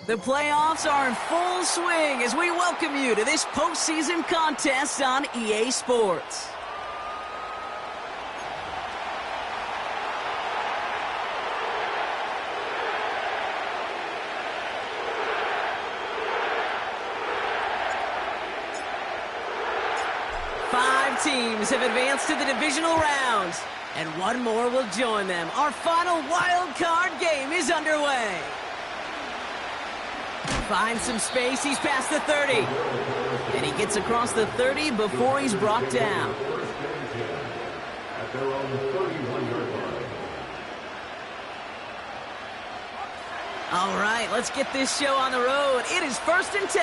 The playoffs are in full swing as we welcome you to this postseason contest on EA Sports. Five teams have advanced to the divisional rounds, and one more will join them. Our final wild card game is underway. Finds some space, he's past the 30. And he gets across the 30 before he's brought down. All right, let's get this show on the road. It is 1st and 10.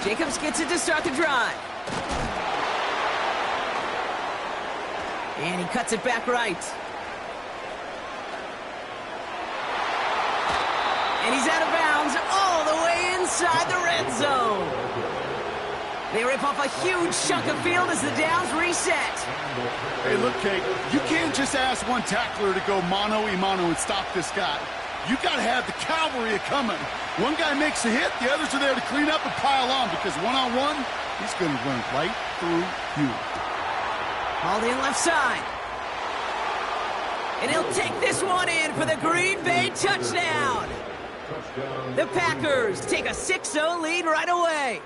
Jacobs gets it to start the drive. And he cuts it back right. And he's out of bounds all the way inside the red zone. They rip off a huge chunk of field as the downs reset. Hey, look, Kate, you can't just ask one tackler to go mano-a-mano and stop this guy. You got to have the cavalry coming. One guy makes a hit, the others are there to clean up and pile on, because one-on-one, he's going to run right through you. Hauled in left side. And he'll take this one in for the Green Bay touchdown. The Packers take a 6-0 lead right away.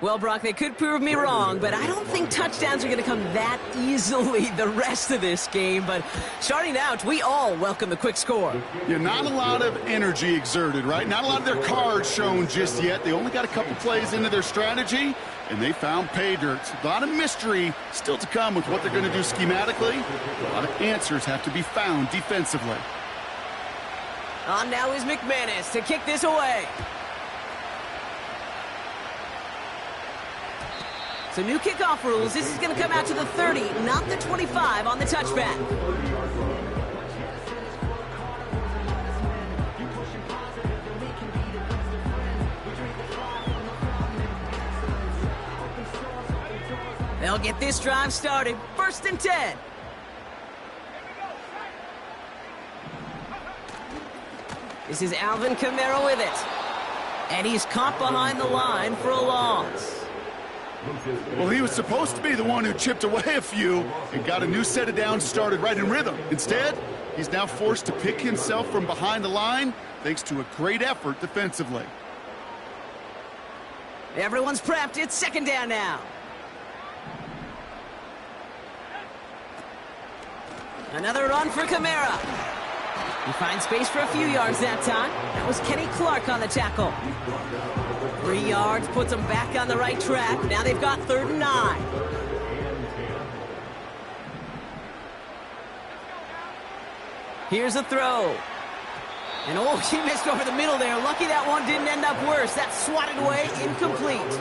Well, Brock, they could prove me wrong, but I don't think touchdowns are going to come that easily the rest of this game. But starting out, we all welcome the quick score. Yeah, not a lot of energy exerted, right? Not a lot of their cards shown just yet. They only got a couple plays into their strategy, and they found pay dirt. A lot of mystery still to come with what they're going to do schematically. A lot of answers have to be found defensively. On now is McManus to kick this away. So new kickoff rules. This is going to come out to the 30, not the 25 on the touchback. They'll get this drive started. 1st and 10. This is Alvin Kamara with it. And he's caught behind the line for a loss. Well, he was supposed to be the one who chipped away a few and got a new set of downs started right in rhythm. Instead, he's now forced to pick himself from behind the line thanks to a great effort defensively. Everyone's prepped. It's 2nd down now. Another run for Kamara. He finds space for a few yards that time. That was Kenny Clark on the tackle. 3 yards puts them back on the right track. Now they've got 3rd and 9. Here's a throw. And oh, he missed over the middle there. Lucky that one didn't end up worse. That's swatted away, incomplete.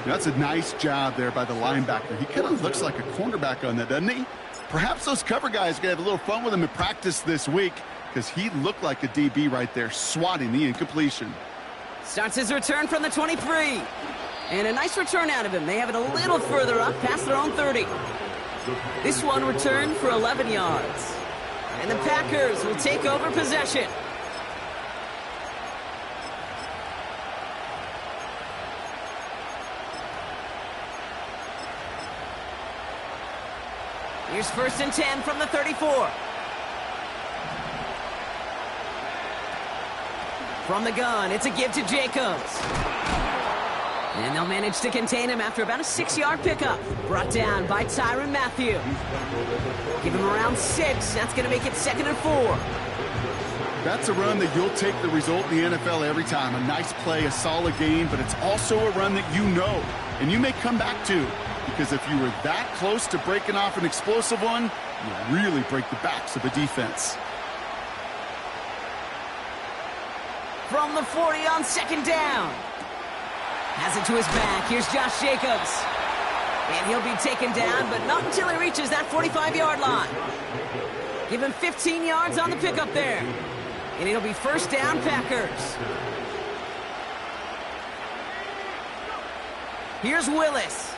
That's a nice job there by the linebacker. He kind of looks like a cornerback on that, doesn't he? Perhaps those cover guys are going to have a little fun with him in practice this week, because he looked like a DB right there, swatting the incompletion. Starts his return from the 23. And a nice return out of him. They have it a little further up past their own 30. This one returned for 11 yards. And the Packers will take over possession. Here's 1st and 10 from the 34. From the gun, it's a give to Jacobs. And they'll manage to contain him after about a 6-yard pickup. Brought down by Tyrann Mathieu. Give him around 6. That's going to make it 2nd and 4. That's a run that you'll take the result in the NFL every time. A nice play, a solid game, but it's also a run that you know and you may come back to. Because if you were that close to breaking off an explosive one, you really break the backs of a defense. From the 40 on 2nd down. Has it to his back. Here's Josh Jacobs. And he'll be taken down, but not until he reaches that 45-yard line. Give him 15 yards on the pickup there. And it'll be 1st down, Packers. Here's Willis.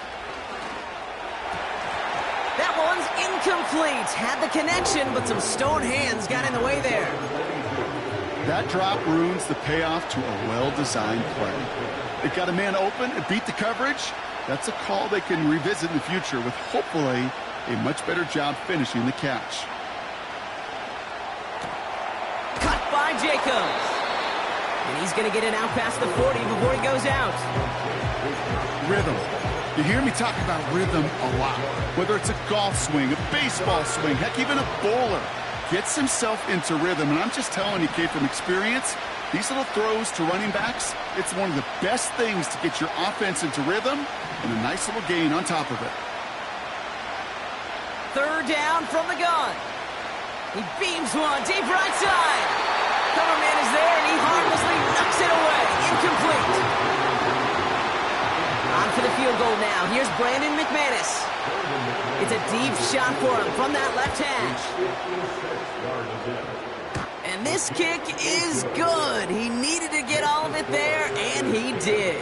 That one's incomplete. Had the connection, but some stone hands got in the way there. That drop ruins the payoff to a well-designed play. It got a man open, it beat the coverage. That's a call they can revisit in the future with hopefully a much better job finishing the catch. Cut by Jacobs. And he's going to get it out past the 40 before he goes out. Rhythm. You hear me talk about rhythm a lot. Whether it's a golf swing, a baseball swing, heck, even a bowler gets himself into rhythm. And I'm just telling you, kid, from experience, these little throws to running backs, it's one of the best things to get your offense into rhythm and a nice little gain on top of it. 3rd down from the gun. He beams one deep right side. Cover man is there, and he harmlessly knocks it away. Incomplete. On for the field goal now. Here's Brandon McManus. It's a deep shot for him from that left hash. And this kick is good. He needed to get all of it there, and he did.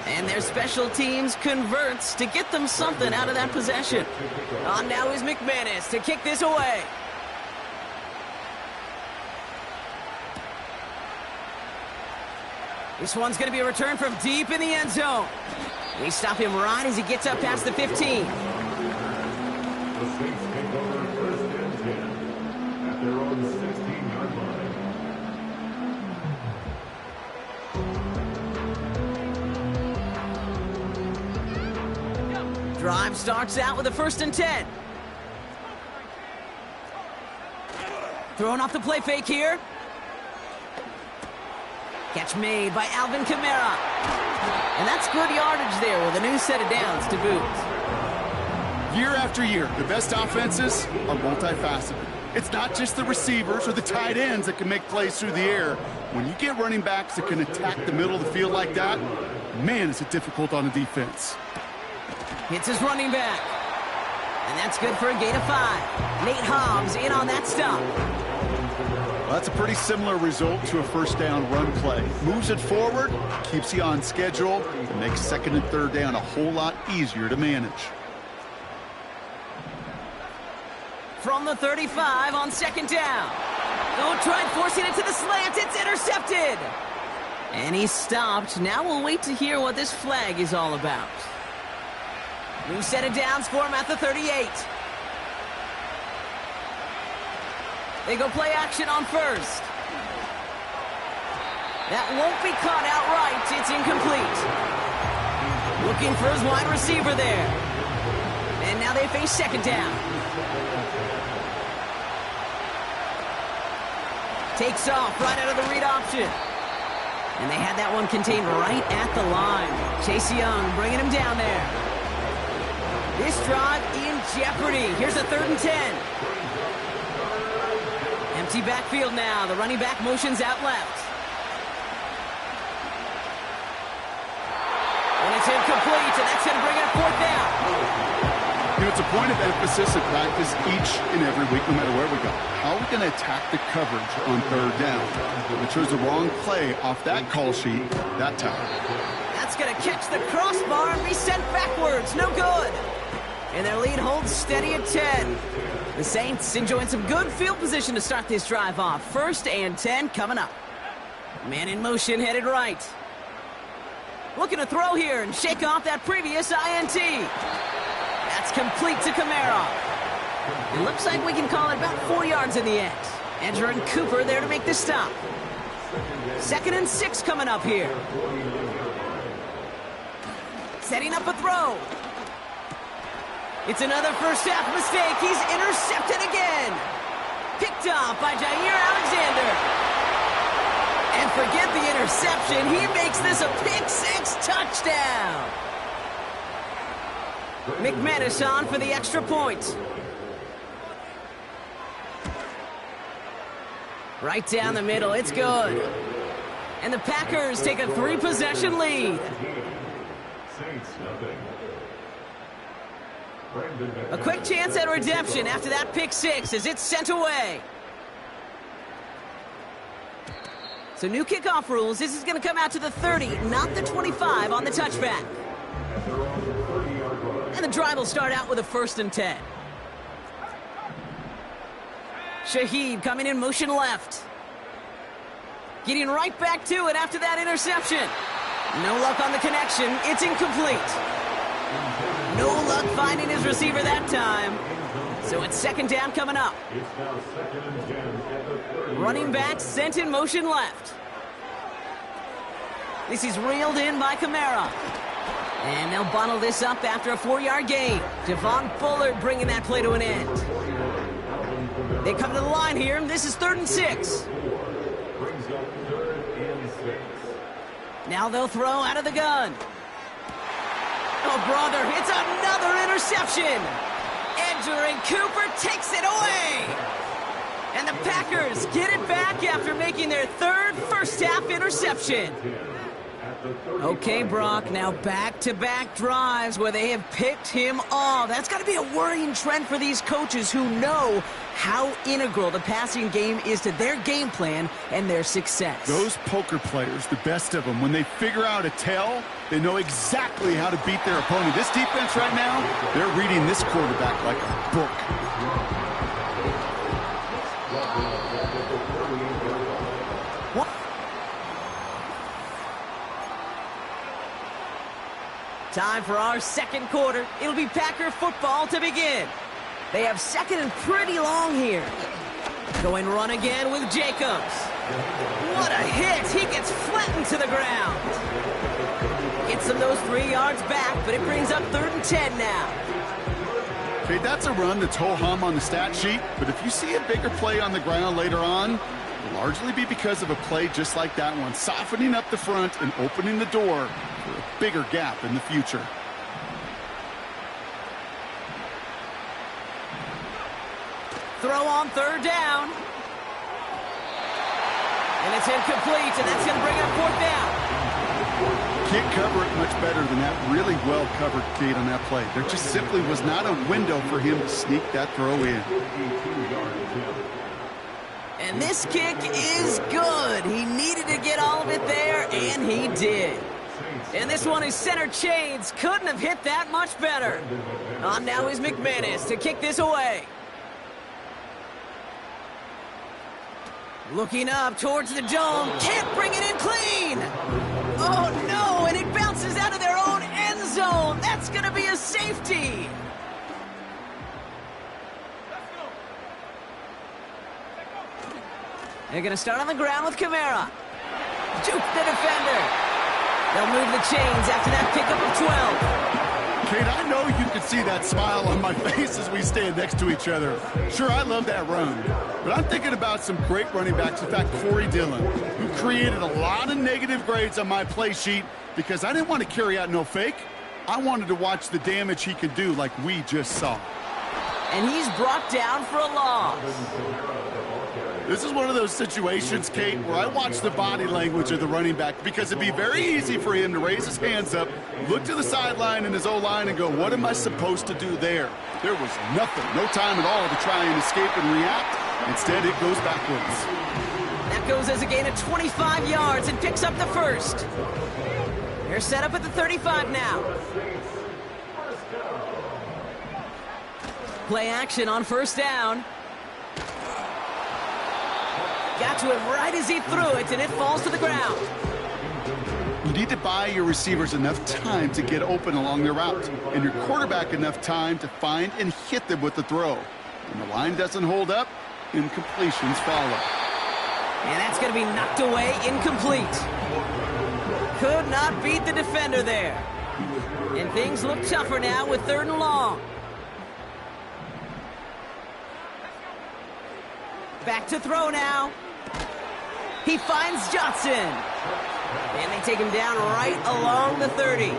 And their special teams converts to get them something out of that possession. On now is McManus to kick this away. This one's going to be a return from deep in the end zone. They stop him right as he gets up past the 15. Drive starts out with a 1st and 10. Throwing off the play fake here. Catch made by Alvin Kamara. And that's good yardage there with a new set of downs to boot. Year after year, the best offenses are multifaceted. It's not just the receivers or the tight ends that can make plays through the air. When you get running backs that can attack the middle of the field like that, man, is it difficult on the defense. Hits his running back. And that's good for a gain of 5. Nate Hobbs in on that stop. Well, that's a pretty similar result to a 1st down run play. Moves it forward, keeps you on schedule, and makes 2nd and 3rd down a whole lot easier to manage. From the 35 on 2nd down. Don't try forcing it to the slant. It's intercepted. And he's stopped. Now we'll wait to hear what this flag is all about. New set of downs for him at the 38. They go play action on 1st. That won't be caught outright. It's incomplete. Looking for his wide receiver there. And now they face 2nd down. Takes off right out of the read option. And they had that one contained right at the line. Chase Young bringing him down there. This drive in jeopardy. Here's a 3rd and 10. Empty backfield now. The running back motions out left. And it's incomplete, and that's going to bring up 4th down. You know, it's a point of emphasis in practice each and every week, no matter where we go. How are we going to attack the coverage on 3rd down? We chose the wrong play off that call sheet that time. That's going to catch the crossbar and be sent backwards. No good. And their lead holds steady at 10. The Saints enjoying some good field position to start this drive off. 1st and 10 coming up. Man in motion headed right. Looking to throw here and shake off that previous INT. That's complete to Kamara. It looks like we can call it about 4 yards in the end. Edger and Cooper there to make the stop. 2nd and 6 coming up here. Setting up a throw. It's another first half mistake. He's intercepted again. Picked off by Jair Alexander. And forget the interception. He makes this a pick-6 touchdown. McManus on for the extra point. Right down the middle. It's good. And the Packers take a 3-possession lead. A quick chance at redemption after that pick-6 as it's sent away. So new kickoff rules. This is going to come out to the 30, not the 25 on the touchback. And the drive will start out with a 1st and 10. Shaheed coming in motion left. Getting right back to it after that interception. No luck on the connection. It's incomplete. No luck finding his receiver that time. So it's 2nd down coming up. Running back sent in motion left. This is reeled in by Kamara. And they'll bottle this up after a 4-yard gain. Devon Bullard bringing that play to an end. They come to the line here. This is 3rd and 6. Now they'll throw out of the gun. Oh, brother, it's another interception. Edger and Cooper takes it away. And the Packers get it back after making their 3rd first-half interception. Okay, Brock, now back-to-back drives where they have picked him off. That's got to be a worrying trend for these coaches who know how integral the passing game is to their game plan and their success. Those poker players, the best of them, when they figure out a tell, they know exactly how to beat their opponent. This defense right now, they're reading this quarterback like a book. Time for our 2nd quarter. It'll be Packer football to begin. They have 2nd and pretty long here. Going run again with Jacobs. What a hit. He gets flattened to the ground. Gets him those 3 yards back, but it brings up 3rd and 10 now. Okay, that's a run that's ho-hum on the stat sheet, but if you see a bigger play on the ground later on, it'll largely be because of a play just like that one, softening up the front and opening the door for a bigger gap in the future. Throw on 3rd down. And it's incomplete, and that's going to bring up 4th down. Can't cover it much better than that really well-covered gate on that play. There just simply was not a window for him to sneak that throw in. And this kick is good. He needed to get all of it there, and he did. And this one is center chains. Couldn't have hit that much better. On now is McManus to kick this away. Looking up towards the dome. Can't bring it in clean. Oh, no, and it bounces out of their own end zone. That's going to be a safety. They're going to start on the ground with Kamara. Juke the defender. They'll move the chains after that pickup of 12. Kate, I know you can see that smile on my face as we stand next to each other. Sure, I love that run. But I'm thinking about some great running backs. In fact, Corey Dillon, who created a lot of negative grades on my play sheet because I didn't want to carry out no fake. I wanted to watch the damage he could do like we just saw. And he's brought down for a loss. This is one of those situations, Kate, where I watch the body language of the running back because it'd be very easy for him to raise his hands up, look to the sideline in his O-line and go, what am I supposed to do there? There was nothing, no time at all to try and escape and react. Instead, it goes backwards. That goes as a gain of 25 yards and picks up the first. They're set up at the 35 now. Play action on 1st down. Got to him right as he threw it, and it falls to the ground. You need to buy your receivers enough time to get open along their route, and your quarterback enough time to find and hit them with the throw. When the line doesn't hold up, incompletions follow. And that's going to be knocked away, incomplete. Could not beat the defender there. And things look tougher now with 3rd and long. Back to throw now. He finds Johnson. And they take him down right along the 30.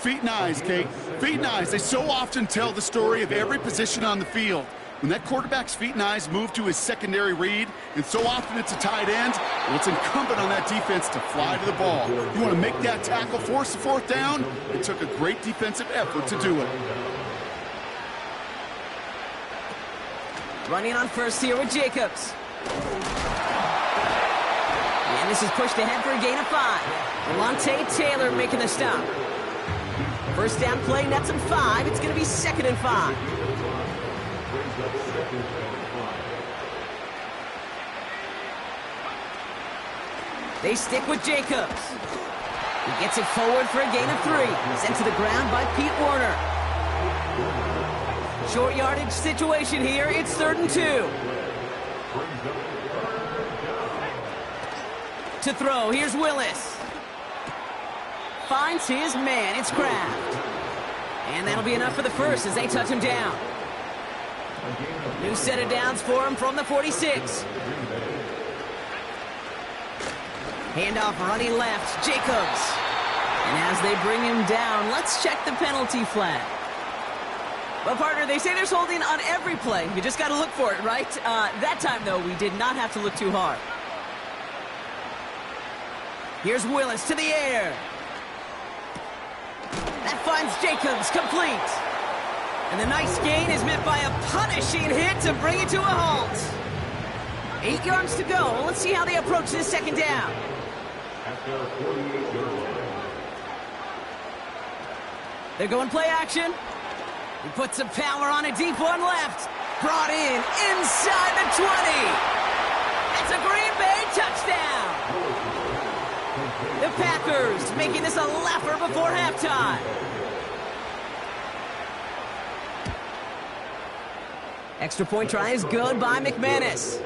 Feet and eyes, Kate. Feet and eyes. They so often tell the story of every position on the field. When that quarterback's feet and eyes move to his secondary read, and so often it's a tight end, well, it's incumbent on that defense to fly to the ball. You want to make that tackle, force the 4th down? It took a great defensive effort to do it. Running on first here with Jacobs. And this is pushed ahead for a gain of 5. Alontae Taylor making the stop. First down play, nets him 5. It's going to be 2nd and 5. They stick with Jacobs. He gets it forward for a gain of 3. Sent to the ground by Pete Werner. Short yardage situation here. It's 3rd and 2. To throw, here's Willis. Finds his man, it's Kraft. And that'll be enough for the first as they touch him down. New set of downs for him from the 46. Handoff running left, Jacobs. And as they bring him down, let's check the penalty flag. Well, partner, they say there's holding on every play. You just got to look for it, right? That time, though, we did not have to look too hard. Here's Willis to the air. That finds Jacobs, complete. And the nice gain is met by a punishing hit to bring it to a halt. 8 yards to go. Let's see how they approach this 2nd down. They're going play action. He puts some power on a deep one left. Brought in inside the 20. It's a Green Bay touchdown. The Packers making this a laugher before halftime. Extra point try is good by McManus.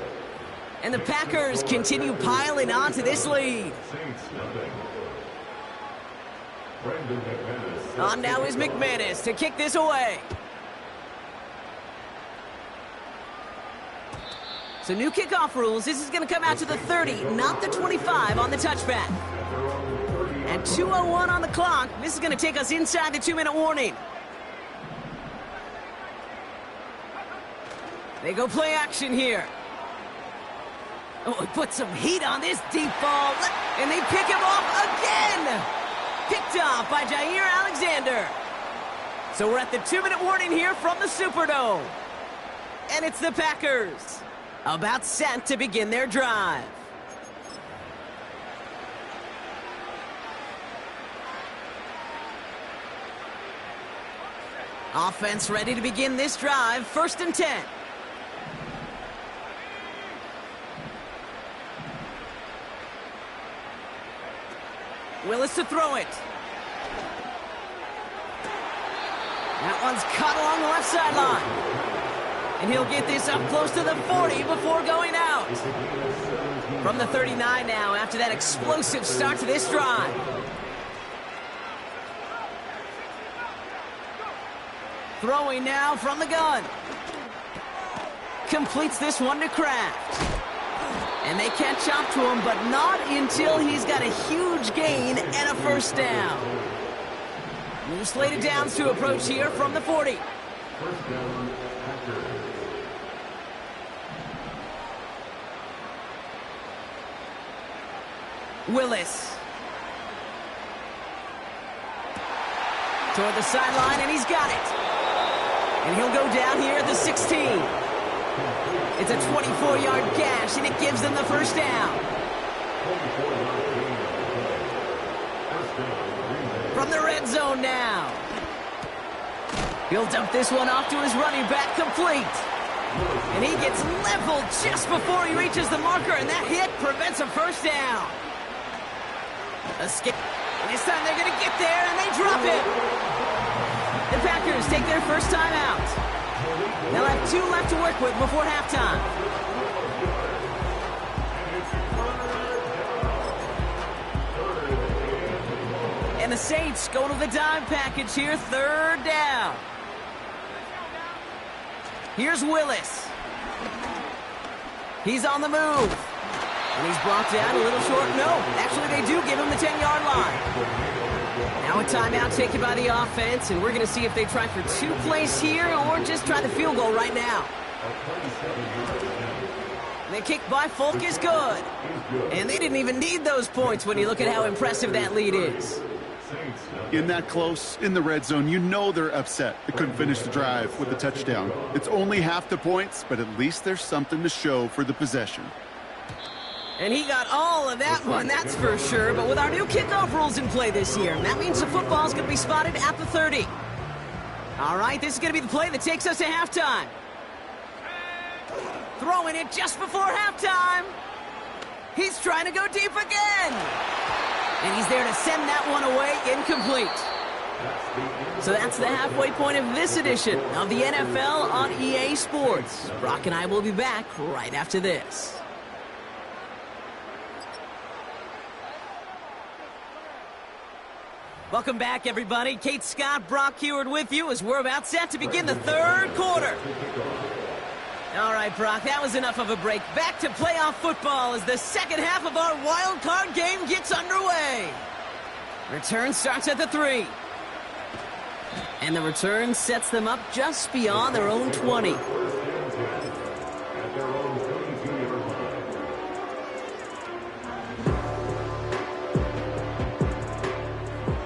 And the Packers continue piling on to this lead. On now is McManus to kick this away. So new kickoff rules. This is going to come out to the 30, not the 25 on the touchback. And 2:01 on the clock. This is going to take us inside the 2-minute warning. They go play action here. Oh, he put some heat on this deep ball. And they pick him off again. Picked off by Jair Alexander. So we're at the 2-minute warning here from the Superdome. And it's the Packers about set to begin their drive. Offense ready to begin this drive. 1st and 10. Willis to throw it. That one's caught along the left sideline. And he'll get this up close to the 40 before going out. From the 39 now after that explosive start to this drive. Throwing now from the gun. Completes this one to Kraft. And they catch up to him, but not until he's got a huge gain and a 1st down. New slate of downs to approach here from the 40. Willis. Toward the sideline, and he's got it. And he'll go down here at the 16. It's a 24-yard gash, and it gives them the 1st down. From the red zone now. He'll dump this one off to his running back, complete. And he gets leveled just before he reaches the marker, and that hit prevents a 1st down. A skip. And this time they're going to get there, and they drop it. The Packers take their 1st time out. They'll have 2 left to work with before halftime. And the Saints go to the dime package here, 3rd down. Here's Willis. He's on the move. And he's brought down a little short. No, actually they do give him the 10-yard line. Now a timeout taken by the offense, and we're going to see if they try for 2 plays here or just try the field goal right now. And the kick by Folk is good. And they didn't even need those points when you look at how impressive that lead is. In that close, in the red zone, you know they're upset. They couldn't finish the drive with the touchdown. It's only half the points, but at least there's something to show for the possession. And he got all of that one, that's for sure. But with our new kickoff rules in play this year, that means the football's going to be spotted at the 30. All right, this is going to be the play that takes us to halftime. Throwing it just before halftime. He's trying to go deep again. And he's there to send that one away, incomplete. So that's the halfway point of this edition of the NFL on EA Sports. Brock and I will be back right after this. Welcome back, everybody. Kate Scott, Brock Heward with you as we're about set to begin the 3rd quarter. All right, Brock, that was enough of a break. Back to playoff football as the second half of our wild card game gets underway. Return starts at the 3. And the return sets them up just beyond their own 20.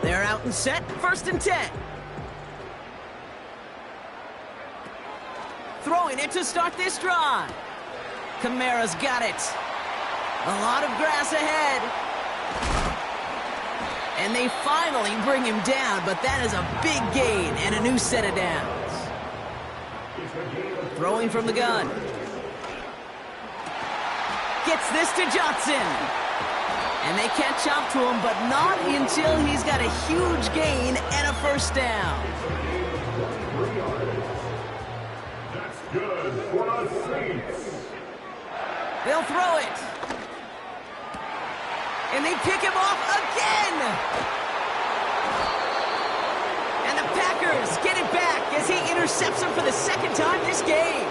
They're out and set, 1st and 10. Throwing it to start this drive. Kamara's got it. A lot of grass ahead. And they finally bring him down, but that is a big gain and a new set of downs. Throwing from the gun. Gets this to Johnson. And they catch up to him, but not until he's got a huge gain and a 1st down. That's good for the Saints. They'll throw it. And they pick him off again. And the Packers get it back as he intercepts him for the 2nd time this game.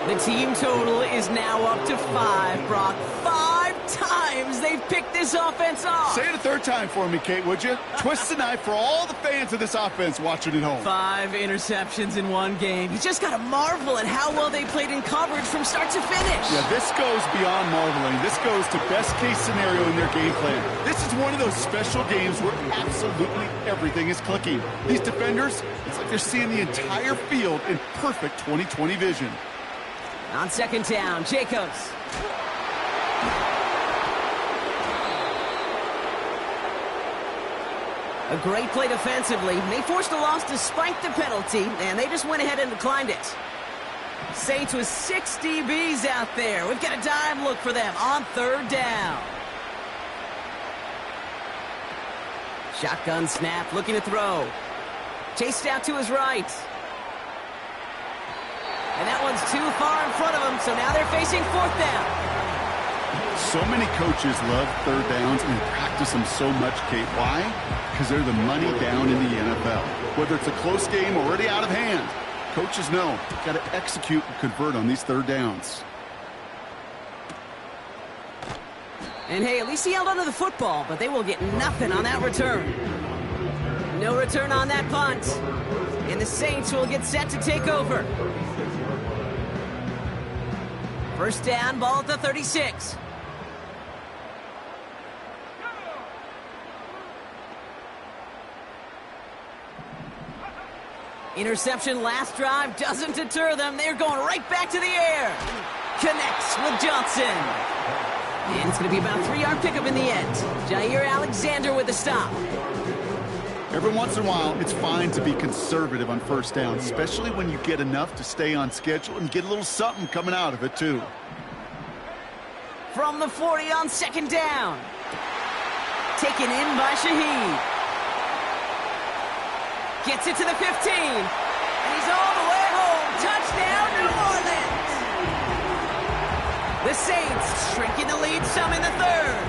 The team total is now up to 5, Brock. 5 times they've picked this offense off. Say it a 3rd time for me, Kate, would you? Twist the knife for all the fans of this offense watching at home. 5 interceptions in one game. You just got to marvel at how well they played in coverage from start to finish. Yeah, this goes beyond marveling. This goes to best-case scenario in their game plan. This is one of those special games where absolutely everything is clicking. These defenders, it's like they're seeing the entire field in perfect 20/20 vision. On 2nd down, Jacobs. A great play defensively. They forced a loss despite the penalty, and they just went ahead and declined it. Saints with 6 DBs out there. We've got a dime look for them on 3rd down. Shotgun snap, looking to throw. Chased out to his right. And that one's too far in front of him, so now they're facing 4th down. So many coaches love 3rd downs and practice them so much, Kate. Why? Because they're the money down in the NFL. Whether it's a close game or already out of hand, coaches know got to execute and convert on these 3rd downs. And hey, at least he held onto the football, but they will get nothing on that return. No return on that punt. And the Saints will get set to take over. 1st down, ball at the 36. Interception last drive doesn't deter them. They're going right back to the air. Connects with Johnson. And it's going to be about a 3-yard pickup in the end. Jair Alexander with the stop. Every once in a while, it's fine to be conservative on 1st down, especially when you get enough to stay on schedule and get a little something coming out of it, too. From the 40 on 2nd down. Taken in by Shaheed. Gets it to the 15. And he's all the way The Saints shrinking the lead some in the third.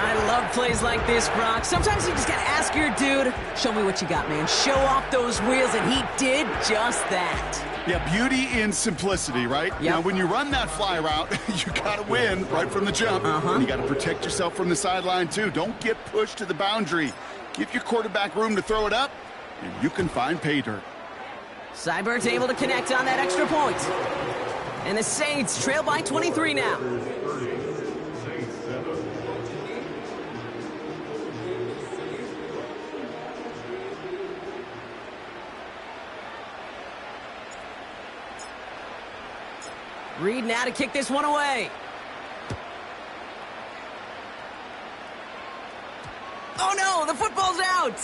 I love plays like this, Brock. Sometimes you just got to ask your dude, show me what you got, man. Show off those wheels, and he did just that. Yeah, beauty in simplicity, right? Yep. Now, when you run that fly route, you got to win right from the jump. And you got to protect yourself from the sideline, too. Don't get pushed to the boundary. Give your quarterback room to throw it up, and you can find pay dirt. Seibert's able to connect on that extra point. And the Saints trail by 23 now. Reed now to kick this one away. Oh no, the football's out.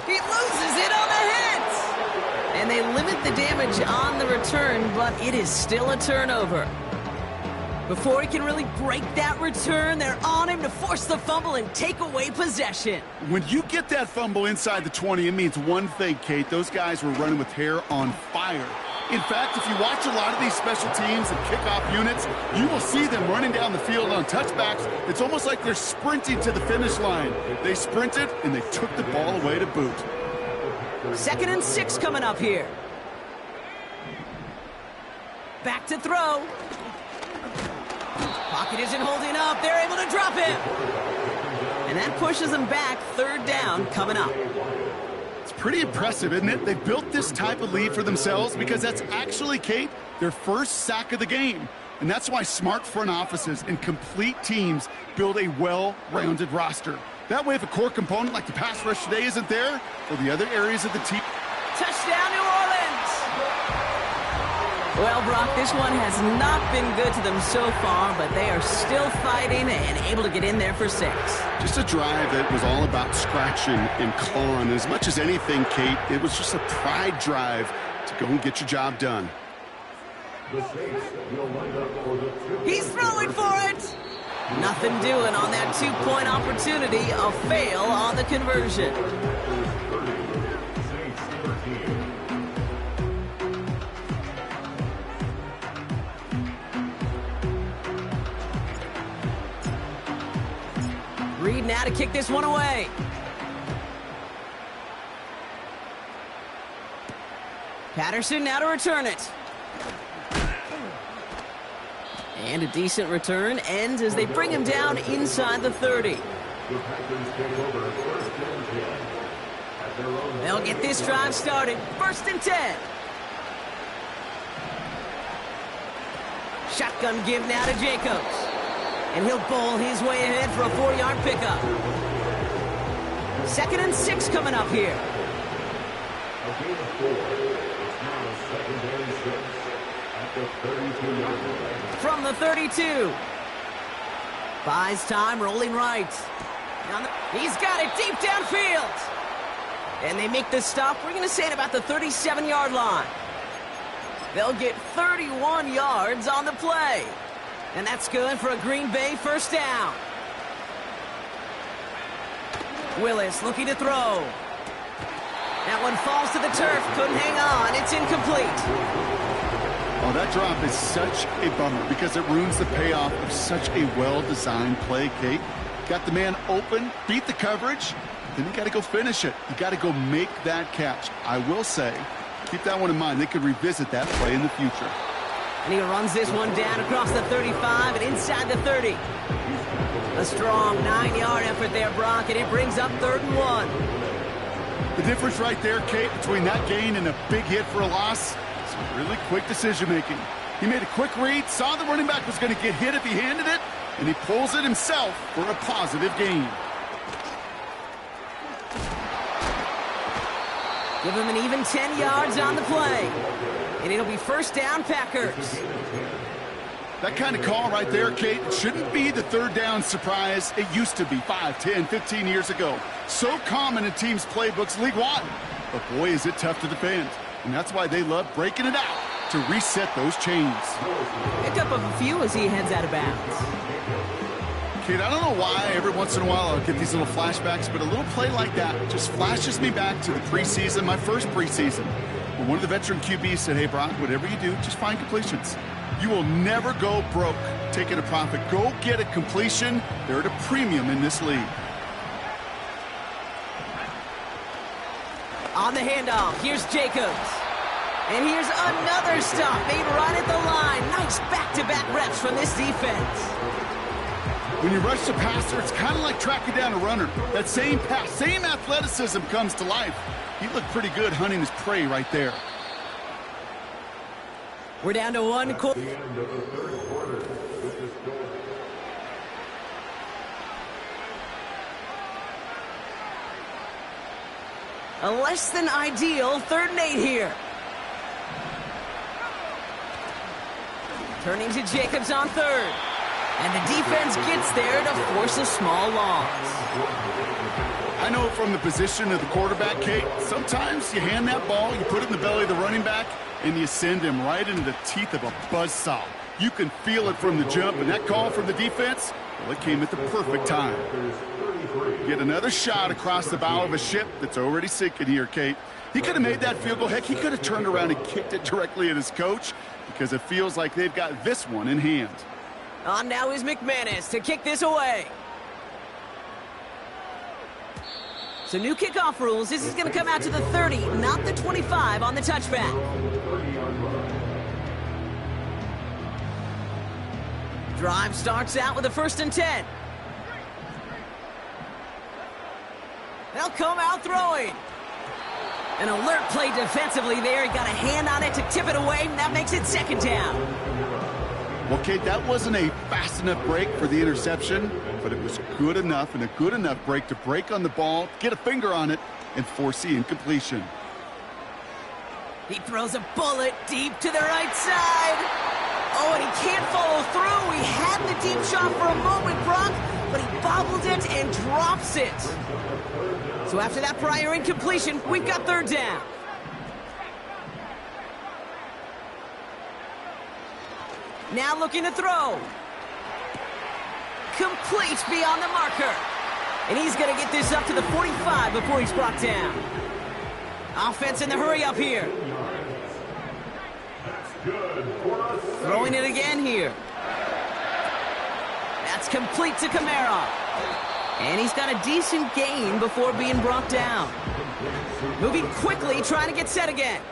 He loses it on the hit. And they limit the damage on the return, but it is still a turnover. Before he can really break that return, they're on him to force the fumble and take away possession. When you get that fumble inside the 20, it means one thing, Kate. Those guys were running with hair on fire. In fact, if you watch a lot of these special teams and kickoff units, you will see them running down the field on touchbacks. It's almost like they're sprinting to the finish line. They sprinted, and they took the ball away to boot. 2nd and 6 coming up here. Back to throw. Pocket isn't holding up. They're able to drop him. And that pushes them back. 3rd down coming up. Pretty impressive, isn't it? They built this type of lead for themselves because that's actually, Kate, their first sack of the game. And that's why smart front offices and complete teams build a well-rounded roster. That way, if a core component like the pass rush today isn't there, for the other areas of the team. Touchdown, New Orleans! Well, Brock, this one has not been good to them so far, but they are still fighting and able to get in there for 6. Just a drive that was all about scratching and clawing. As much as anything, Kate, it was just a pride drive to go and get your job done. He's throwing for it! Nothing doing on that 2-point opportunity. A fail on the conversion. Reed now to kick this one away. Patterson now to return it. And a decent return ends as they bring him down inside the 30. They'll get this drive started. 1st and 10. Shotgun give now to Jacobs. And he'll bowl his way ahead for a 4-yard pickup. 2nd and 6 coming up here. From the 32. Buys time, rolling right. He's got it deep downfield. And they make the stop, we're going to say it about the 37-yard line. They'll get 31 yards on the play. And that's good for a Green Bay 1st down. Willis looking to throw. That one falls to the turf. Couldn't hang on. It's incomplete. Oh, that drop is such a bummer because it ruins the payoff of such a well-designed play, Kate. Got the man open, beat the coverage, then you got to go finish it. You got to go make that catch. I will say, keep that one in mind. They could revisit that play in the future. And he runs this one down across the 35 and inside the 30. A strong 9-yard effort there, Brock, and it brings up 3rd and 1. The difference right there, Kate, between that gain and a big hit for a loss is really quick decision-making. He made a quick read, saw the running back was going to get hit if he handed it, and he pulls it himself for a positive gain. Give him an even 10 yards on the play. And it'll be 1st down, Packers. That kind of call right there, Kate, it shouldn't be the 3rd down surprise. It used to be 5, 10, 15 years ago. So common in teams' playbooks league-wide. But boy, is it tough to defend. And that's why they love breaking it out to reset those chains. Pick up of a few as he heads out of bounds. Kate, I don't know why every once in a while I'll get these little flashbacks, but a little play like that just flashes me back to the preseason, my first preseason. But one of the veteran QBs said, hey, Brock, whatever you do, just find completions. You will never go broke taking a profit. Go get a completion. They're at a premium in this league. On the handoff, here's Jacobs. And here's another stop made right at the line. Nice back-to-back reps from this defense. When you rush the passer, it's kind of like tracking down a runner. That same pass, same athleticism comes to life. He looked pretty good hunting his prey right there. We're down to one quarter. A less than ideal 3rd and 8 here. Turning to Jacobs on 3rd. And the defense gets there to force a small loss. I know from the position of the quarterback, Kate, sometimes you hand that ball, you put it in the belly of the running back, and you send him right into the teeth of a buzzsaw. You can feel it from the jump, and that call from the defense, well, it came at the perfect time. Get another shot across the bow of a ship that's already sinking here, Kate. He could have made that field goal. Heck, he could have turned around and kicked it directly at his coach because it feels like they've got this one in hand. On now is McManus to kick this away. So new kickoff rules. This is going to come out to the 30, not the 25 on the touchback. Drive starts out with a 1st and 10. They'll come out throwing. An alert play defensively there. He got a hand on it to tip it away, and that makes it 2nd down. Well, Kate, that wasn't a fast enough break for the interception, but it was good enough and a good enough break to break on the ball, get a finger on it, and force the incompletion. He throws a bullet deep to the right side. Oh, and he can't follow through. He had the deep shot for a moment, Brock, but he bobbled it and drops it. So after that prior incompletion, we've got 3rd down. Now looking to throw. Complete beyond the marker. And he's going to get this up to the 45 before he's brought down. Offense in the hurry up here. Throwing it again here. That's complete to Kamara. And he's got a decent gain before being brought down. Moving quickly, trying to get set again.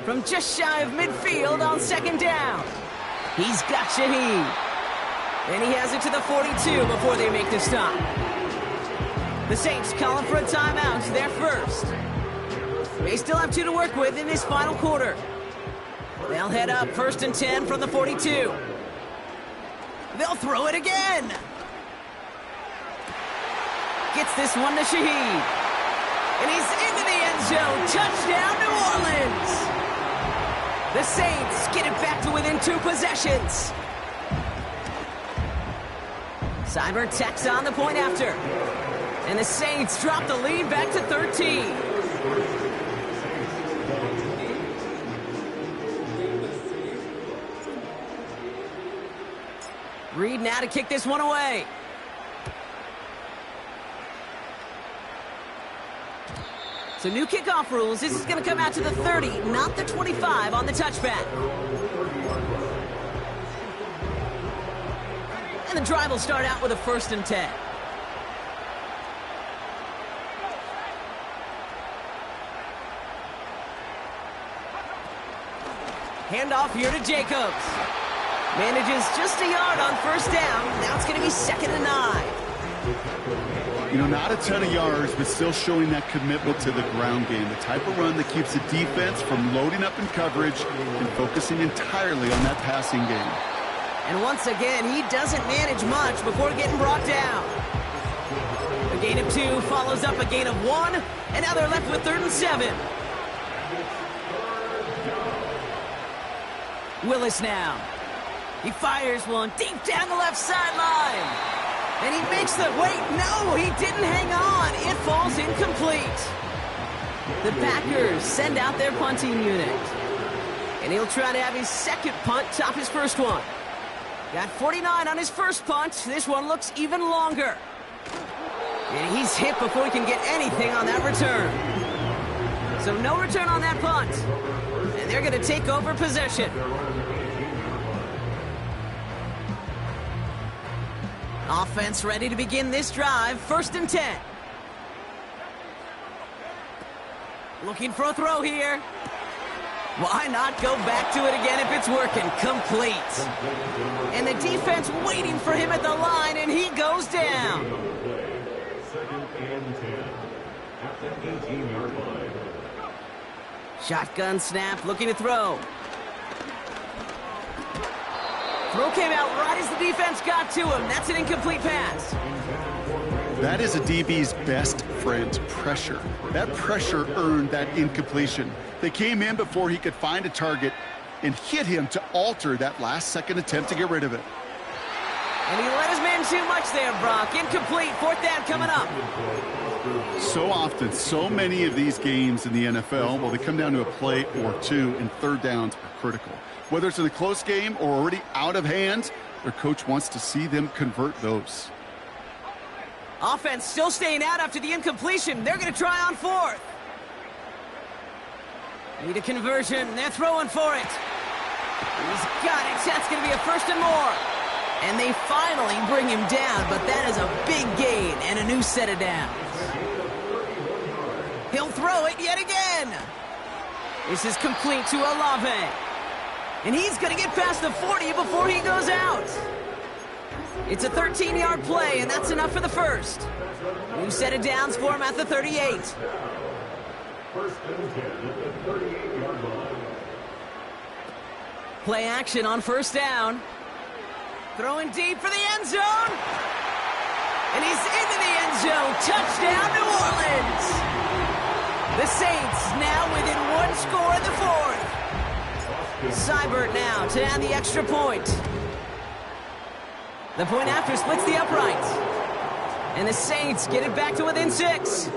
From just shy of midfield on 2nd down. He's got Shaheed. And he has it to the 42 before they make the stop. The Saints calling for a timeout. They're first. They still have 2 to work with in this final quarter. They'll head up 1st and 10 from the 42. They'll throw it again. Gets this one to Shaheed. And he's into the end zone. Touchdown, New Orleans. The Saints get it back to within 2 possessions. Cyber tacks on the point after. And the Saints drop the lead back to 13. Reed now to kick this one away. So new kickoff rules. This is going to come out to the 30, not the 25 on the touchback. And the drive will start out with a 1st and 10. Handoff here to Jacobs. Manages just a yard on 1st down. Now it's going to be 2nd and 9. You know, not a ton of yards, but still showing that commitment to the ground game. The type of run that keeps the defense from loading up in coverage and focusing entirely on that passing game. And once again, he doesn't manage much before getting brought down. A gain of 2 follows up a gain of 1, and now they're left with 3rd and 7. Willis now. He fires one deep down the left sideline. And he makes the, wait, no, he didn't hang on. It falls incomplete. The Packers send out their punting unit. And he'll try to have his 2nd punt top his 1st one. Got 49 on his 1st punt. This one looks even longer. And he's hit before he can get anything on that return. So no return on that punt. And they're going to take over possession. Offense ready to begin this drive. 1st and 10. Looking for a throw here. Why not go back to it again if it's working? Complete. And the defense waiting for him at the line, and he goes down. 2nd and 10 at the 18-yard line. Shotgun snap, looking to throw. Throw came out right as the defense got to him. That's an incomplete pass. That is a DB's best friend, pressure. That pressure earned that incompletion. They came in before he could find a target and hit him to alter that last-second attempt to get rid of it. And he let his man too much there, Brock. Incomplete. 4th down coming up. So often, so many of these games in the NFL, well, they come down to a play or two, and 3rd downs are critical. Whether it's in a close game or already out of hand, their coach wants to see them convert those. Offense still staying out after the incompletion. They're going to try on 4th. Need a conversion. They're throwing for it. He's got it. That's going to be a 1st and more. And they finally bring him down, but that is a big gain and a new set of downs. He'll throw it yet again. This is complete to Olave. And he's going to get past the 40 before he goes out. It's a 13-yard play, and that's enough for the 1st. New set of downs for him at the 38. 1st and 10 at the 38-yard line. Play action on 1st down. Throwing deep for the end zone. And he's into the end zone. Touchdown, New Orleans. The Saints now within 1 score in the 4th. Seibert now to add the extra point. The point after splits the uprights. And the Saints get it back to within 6.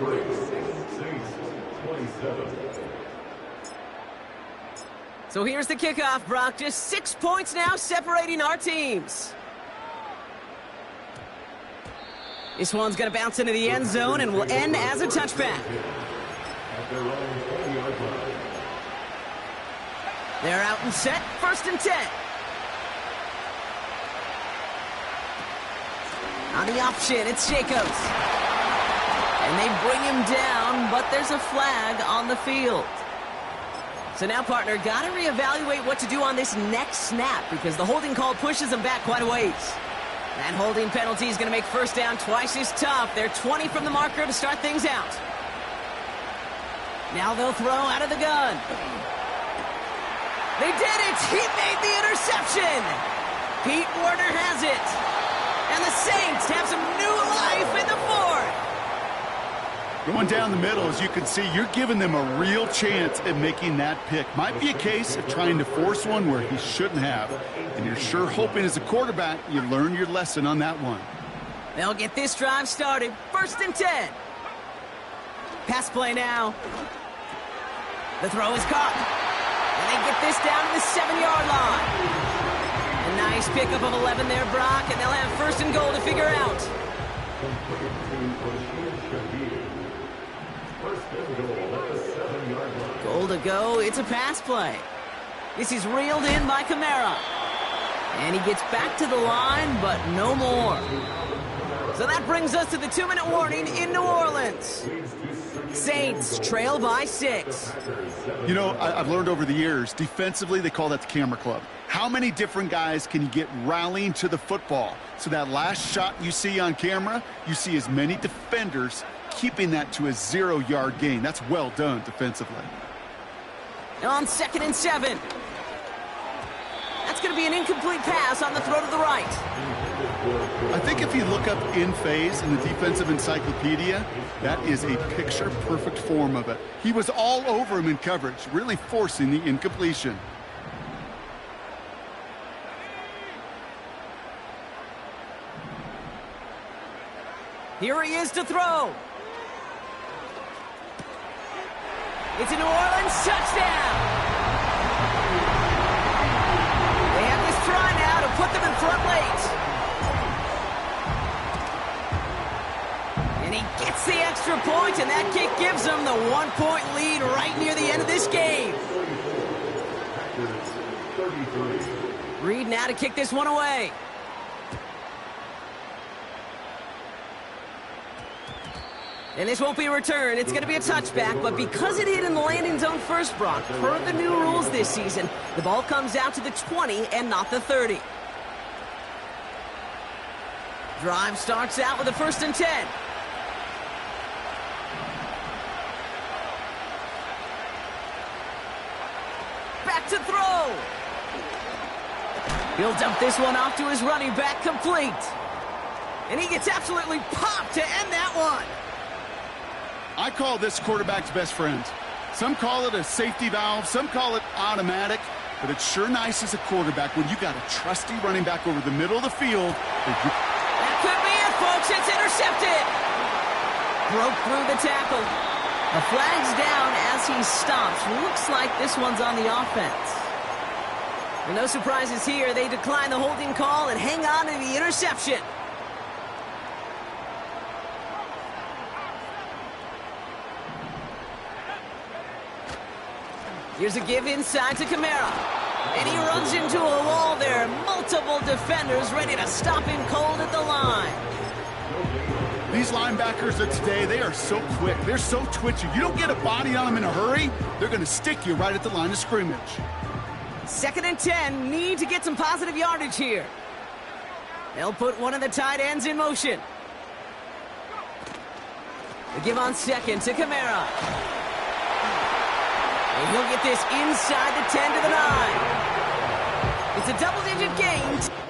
So here's the kickoff, Brock. Just 6 points now separating our teams. This one's going to bounce into the end zone and will end as a touchback. They're out and set. 1st and 10. On the option, it's Jacobs. And they bring him down, but there's a flag on the field. So now, partner, got to reevaluate what to do on this next snap because the holding call pushes them back quite a ways. That holding penalty is going to make 1st down twice as tough. They're 20 from the marker to start things out. Now they'll throw out of the gun. They did it! He made the interception! Pete Werner has it. And the Saints have some new life in the 4th. Going down the middle, as you can see, you're giving them a real chance at making that pick. Might be a case of trying to force one where he shouldn't have. And you're sure hoping as a quarterback you learn your lesson on that one. They'll get this drive started. 1st and 10. Pass play now. The throw is caught. And they get this down to the 7-yard line. A nice pickup of 11 there, Brock, and they'll have 1st and goal to figure out. Goal to go. It's a pass play. This is reeled in by Kamara. And he gets back to the line, but no more. So that brings us to the 2-minute warning in New Orleans. Saints trail by 6. You know, I've learned over the years, defensively, they call that the camera club. How many different guys can you get rallying to the football? So that last shot you see on camera, you see as many defenders keeping that to a 0-yard gain. That's well done defensively. On 2nd and 7. That's going to be an incomplete pass on the throw to the right. I think if you look up in phase in the defensive encyclopedia, that is a picture-perfect form of it. He was all over him in coverage, really forcing the incompletion. Here he is to throw. It's a New Orleans touchdown. They have this try now to put them in front late. And he Gets the extra point, and that kick gives them the 1-point lead right near the end of this game. Reed now to kick this one away. And this won't be a return. It's going to be a touchback, but because it hit in the landing zone first, Brock, per the new rules this season, the ball comes out to the 20 and not the 30. Drive starts out with a 1st and 10. Back to throw. He'll dump this one off to his running back, complete. And he gets absolutely popped to end that one. I call this quarterback's best friend. Some call it a safety valve, some call it automatic, but it's sure nice as a quarterback when you got a trusty running back over the middle of the field. That could be it, folks. It's intercepted. Broke through the tackle. The flag's down as he stops. Looks like this one's on the offense. Well, no surprises here. They decline the holding call and hang on to the interception. Here's a give inside to Kamara. And he runs into a wall there. Multiple defenders ready to stop him cold at the line. These linebackers of today, they are so quick. They're so twitchy. You don't get a body on them in a hurry, they're going to stick you right at the line of scrimmage. 2nd and 10. Need to get some positive yardage here. They'll put one of the tight ends in motion. The give on 2nd to Kamara. And he'll get this inside the 10 to the 9. It's a double-digit gain.